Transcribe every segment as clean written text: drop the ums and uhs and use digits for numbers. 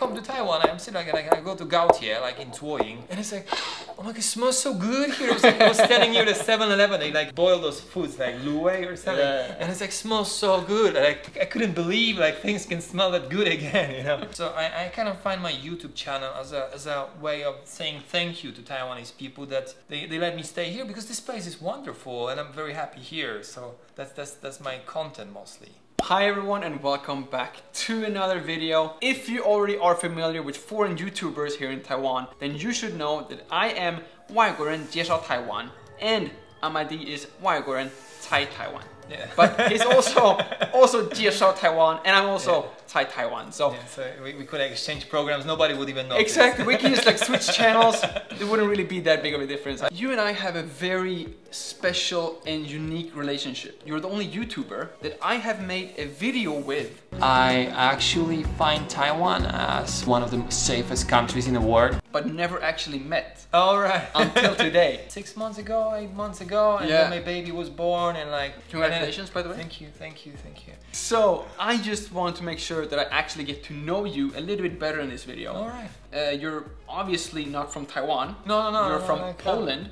come to Taiwan, I'm sitting like I go to Gautier, like in Tuoying, and it's like, oh my god, it smells so good here. It was like I was standing near the 7-Eleven, they like boil those foods like luwei or something, and it's like smells so good. Like I couldn't believe like things can smell that good again, you know. So I kind of find my YouTube channel as a way of saying thank you to Taiwanese people that they let me stay here because this place is wonderful and I'm very happy here. So that's my content mostly. Hi everyone and welcome back to another video. If you already are familiar with foreign YouTubers here in Taiwan, then you should know that I am 外国人介绍台湾 and Amadi is 外国人猜台湾. Yeah. But he's also 介绍 Taiwan and I'm also 猜 Taiwan. So, so we could exchange programs, nobody would even know. Exactly, we can just like switch channels. It wouldn't really be that big of a difference. You and I have a very special and unique relationship. You're the only YouTuber that I have made a video with. I actually find Taiwan as one of the safest countries in the world. But never actually met. All right. Until today. 6 months ago, 8 months ago, and then my baby was born and like... Congratulations, by the way. Thank you, thank you, thank you. So, I just want to make sure that I actually get to know you a little bit better in this video. All right. You're obviously not from Taiwan. No. You're from Poland.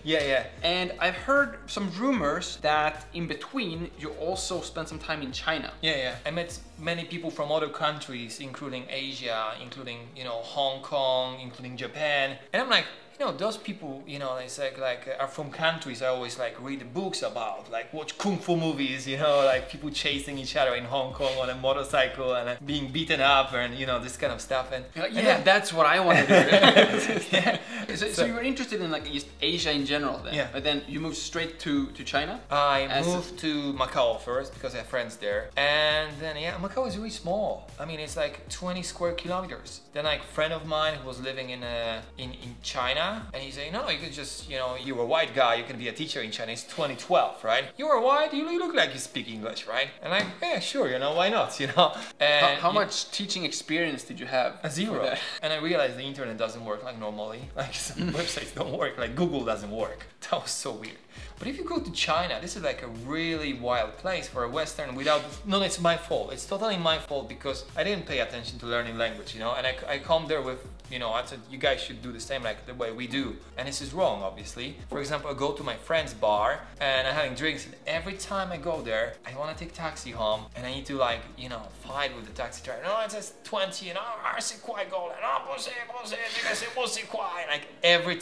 Yeah. And I've heard some rumors that in between you also spent some time in China. Yeah. I met many people from other countries, including Asia, including, you know, Hong Kong, including Japan. And I'm like, you know, those people, you know, it's like are from countries I always like read the books about, like watch kung fu movies, you know, like people chasing each other in Hong Kong on a motorcycle and being beaten up and, you know, this kind of stuff. And yeah, that's what I want to do. Yeah. So you were interested in like East Asia in general then? Yeah. But then you moved straight to China? I moved to Macau first because I have friends there. And then, yeah, Macau is really small. I mean, it's like 20 square kilometers. Then like a friend of mine who was living in China, and he said, no, you could just, you know, you're a white guy, you can be a teacher in China. It's 2012, right? You're white, you look like you speak English, right? And I'm like, yeah, sure, you know, why not, you know? And how much teaching experience did you have? Zero. And I realized the internet doesn't work like normally. Like some websites don't work, like Google doesn't work. That was so weird. But if you go to China, this is like a really wild place for a Western without... No, it's my fault. It's totally my fault because I didn't pay attention to learning language, you know? And I come there with, you know, I said, you guys should do the same like the way we do. And this is wrong, obviously. For example, I go to my friend's bar and I'm having drinks, and every time I go there, I want to take taxi home and I need to like, you know, fight with the taxi driver. No, it says 20 and c'est quoi goal? Like every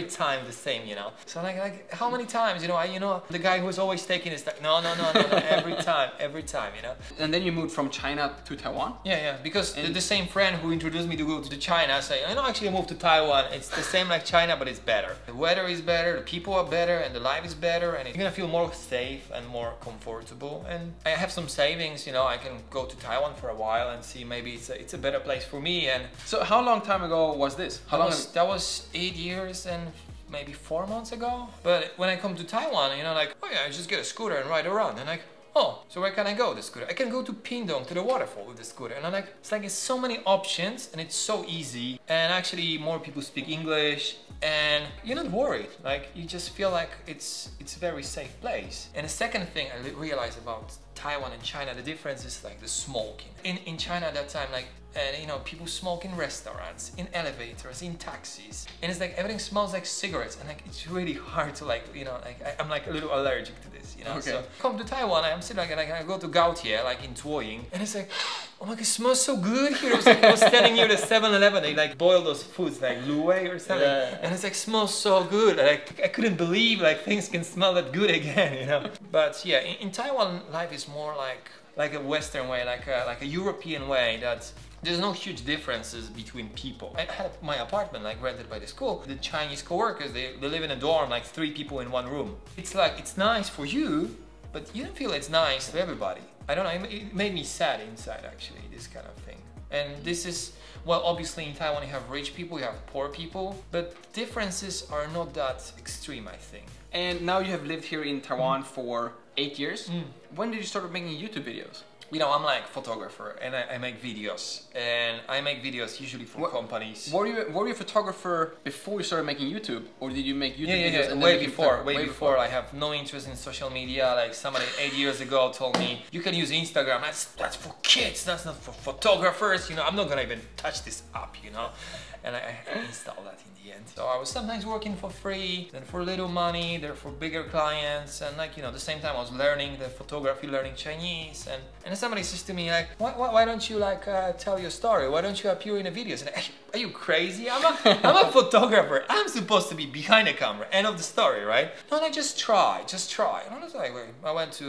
time the same, you know? So like how many times, you know, the guy who's always taking is like, no, every time, you know? And then you moved from China to Taiwan? Yeah, because the same friend who introduced me to go to China say, I know actually I moved to Taiwan, it's the same like China, but it's better. The weather is better, the people are better, and the life is better, and you're gonna feel more safe and more comfortable. And I have some savings, you know, I can go to Taiwan for a while and see maybe it's a better place for me. And so how long time ago was this? That was 8 years and maybe 4 months ago. But when I come to Taiwan, you know, like, oh yeah, I just get a scooter and ride around. And like, oh, so where can I go with the scooter? I can go to Pingdong, to the waterfall with the scooter. And I'm like, it's so many options and it's so easy. And actually more people speak English and you're not worried. Like, you just feel like it's a very safe place. And the second thing I realized about Taiwan and China, the difference is like the smoking. In China at that time, like, and you know, people smoke in restaurants, in elevators, in taxis, and it's like everything smells like cigarettes, and like it's really hard to like, you know, like I'm like a little allergic to this, you know. Okay. So come to Taiwan, I'm sitting like I go to Gautier, like in Tuoying, and it's like, oh my god, it smells so good here. It was like I was standing near the 7-Eleven, they like boil those foods like luwei or something, and it's like smells so good. Like I couldn't believe like things can smell that good again, you know. But yeah, in Taiwan, life is more like a Western way, like a European way that. There's no huge differences between people. I had my apartment like rented by the school. The Chinese co-workers, they live in a dorm, like 3 people in 1 room. It's like, it's nice for you, but you don't feel it's nice to everybody. I don't know, it made me sad inside actually, this kind of thing. And this is, well, obviously in Taiwan you have rich people, you have poor people, but differences are not that extreme, I think. And now you have lived here in Taiwan for 8 years. When did you start making YouTube videos? You know, I'm like photographer and I make videos, and I make videos usually for companies. Were you a photographer before you started making YouTube, or did you make YouTube videos? Yeah. And Way before. I have no interest in social media. Like somebody 8 years ago told me, you can use Instagram. That's for kids. That's not for photographers. You know, I'm not gonna even touch this app. You know, and I installed that in the end. So I was sometimes working for free, then for little money, then for bigger clients, and like, you know, at the same time I was learning the photography, learning Chinese, and somebody says to me like, why don't you like tell your story? Why don't you appear in the videos? And are you crazy? I'm a photographer. I'm supposed to be behind the camera. End of the story, right? No, just try. And I was like, I went to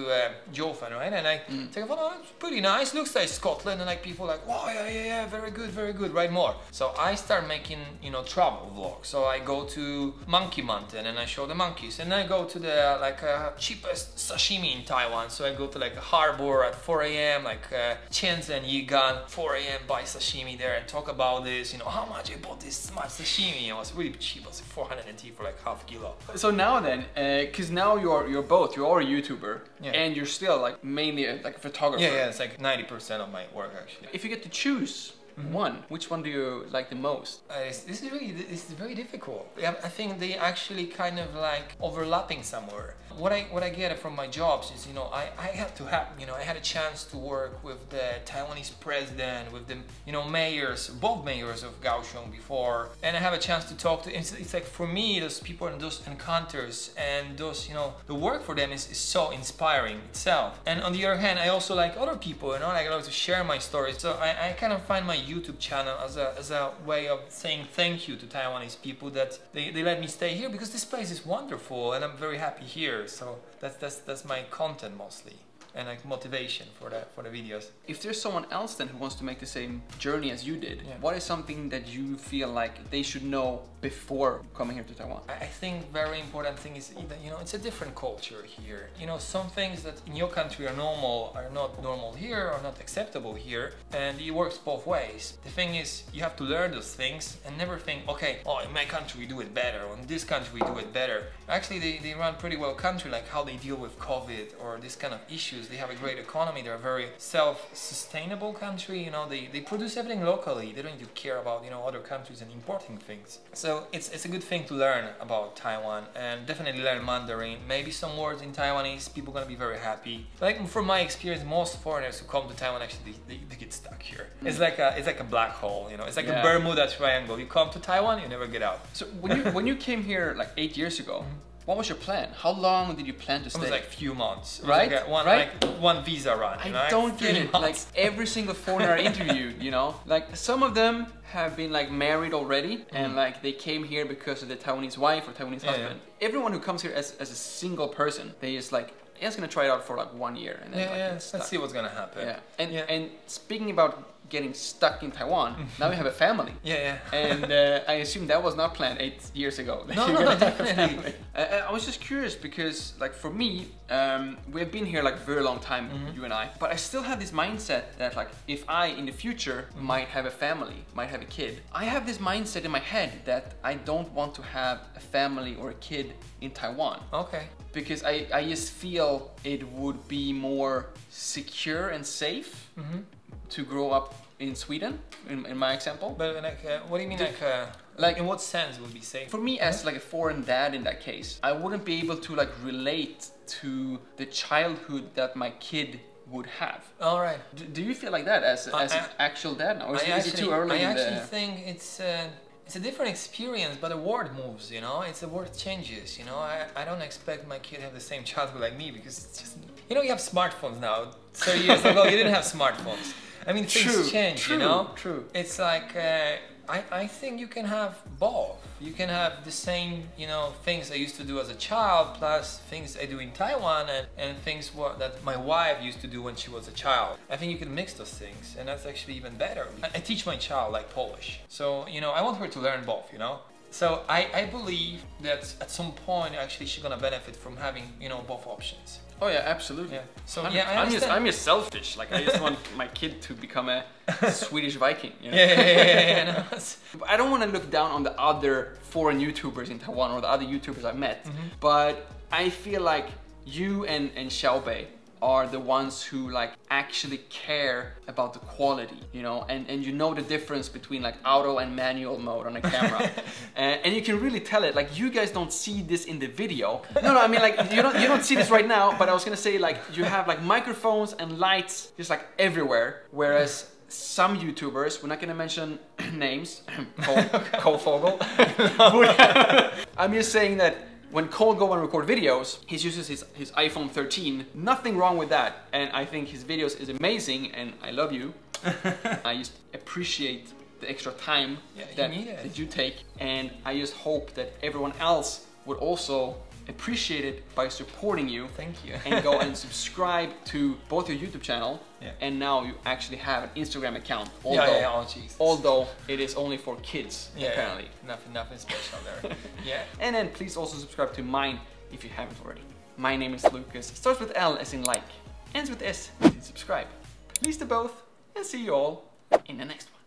Jofen, right? And I take a photo. Oh, it's pretty nice. Looks like Scotland, and like people like, wow, yeah, very good. Write more. So I start making, you know, travel vlogs. So I go to Monkey Mountain and I show the monkeys, and I go to the like cheapest sashimi in Taiwan. So I go to like a harbor at 4 a.m. like Shenzhen, Yigan, 4 a.m. buy sashimi there and talk about this. You know, how much I bought this much sashimi. It was really cheap. It was 400 NT for like half kilo. So now then, because now you're both. You are a YouTuber, and you're still like mainly like a photographer. Yeah, it's like 90% of my work actually. If you get to choose one, which one do you like the most? This is very difficult. I think they actually kind of like overlapping somewhere. What I get from my jobs is, you know, I had to have, you know, I had a chance to work with the Taiwanese president, with the, you know, mayors, both mayors of Kaohsiung before, and I have a chance to talk to. It's like for me, those people and those encounters and those, you know, the work for them is so inspiring itself. And on the other hand, I also like other people, you know, like I love to share my stories. So I kind of find my YouTube channel as a way of saying thank you to Taiwanese people that they let me stay here, because this place is wonderful and I'm very happy here. So that's my content mostly, and like motivation for the videos. If there's someone else then who wants to make the same journey as you did, what is something that you feel like they should know before coming here to Taiwan? I think very important thing is that, you know, it's a different culture here. You know, some things that in your country are normal are not normal here, or not acceptable here, and it works both ways. The thing is, you have to learn those things and never think, okay, oh, in my country we do it better, or in this country we do it better. Actually, they run pretty well country, like how they deal with COVID or this kind of issues. They have a great economy. They're a very self-sustainable country. You know, they produce everything locally. They don't need to care about, you know, other countries and importing things. So it's a good thing to learn about Taiwan, and definitely learn Mandarin. Maybe some words in Taiwanese. People are gonna be very happy. Like from my experience, most foreigners who come to Taiwan actually they get stuck here. It's like a black hole. You know, it's like a Bermuda Triangle. You come to Taiwan, you never get out. So when you came here like 8 years ago. What was your plan? How long did you plan to stay? It was like a few months. Right? Like one visa run. I don't get it. Like every single foreigner I interviewed, you know? Like some of them have been like married already, and like they came here because of the Taiwanese wife or Taiwanese husband. Everyone who comes here as a single person, they just like, just gonna try it out for like 1 year and then let's see what's gonna happen. And speaking about getting stuck in Taiwan, now we have a family. And I assume that was not planned 8 years ago. No, definitely. I was just curious because, like, for me, we've been here like a very long time, you and I, but I still have this mindset that, like, if I in the future might have a family, might have a kid, I have this mindset in my head that I don't want to have a family or a kid in Taiwan. Okay. Because I just feel it would be more secure and safe to grow up in Sweden, in my example. But like, what do you mean, like in what sense would be safe? For me, as like a foreign dad in that case, I wouldn't be able to like relate to the childhood that my kid would have. All right. Do you feel like that as an actual dad now? Or is it too early? I actually think it's a different experience, but the world moves, you know? The world changes, you know? I don't expect my kid to have the same childhood like me, because it's just, you know, you have smartphones now. 30 years ago, you didn't have smartphones. I mean, things change, you know? True. It's like, I think you can have both. You can have the same, you know, things I used to do as a child, plus things I do in Taiwan, and things that my wife used to do when she was a child. I think you can mix those things, and that's actually even better. I teach my child like Polish. So, you know, I want her to learn both, you know? So I believe that at some point, actually, she's gonna benefit from having, you know, both options. Oh yeah, absolutely. Yeah. So I'm just selfish. Like I just want my kid to become a Swedish Viking. You know? Yeah. I don't want to look down on the other foreign YouTubers in Taiwan or the other YouTubers I met, but I feel like you and Xiaobei, are the ones who like actually care about the quality, you know, and you know the difference between like auto and manual mode on a camera. And you can really tell it. Like, you guys don't see this in the video. No, I mean, like, you don't see this right now, but I was gonna say, like, you have like microphones and lights just like everywhere, whereas some YouTubers, we're not gonna mention names, Cole Fogel. I'm just saying that when Cole go and record videos, he uses his iPhone 13. Nothing wrong with that. And I think his videos is amazing, and I love you. I just appreciate the extra time that you take. And I just hope that everyone else would also appreciate it by supporting you. Thank you. And go and subscribe to both your YouTube channel, yeah. and now you actually have an Instagram account. Although it is only for kids, yeah, apparently. Yeah. Nothing special there. Yeah. And then please also subscribe to mine if you haven't already. My name is Lucas. Starts with L as in like, ends with S as in subscribe. Please do both, and see you all in the next one.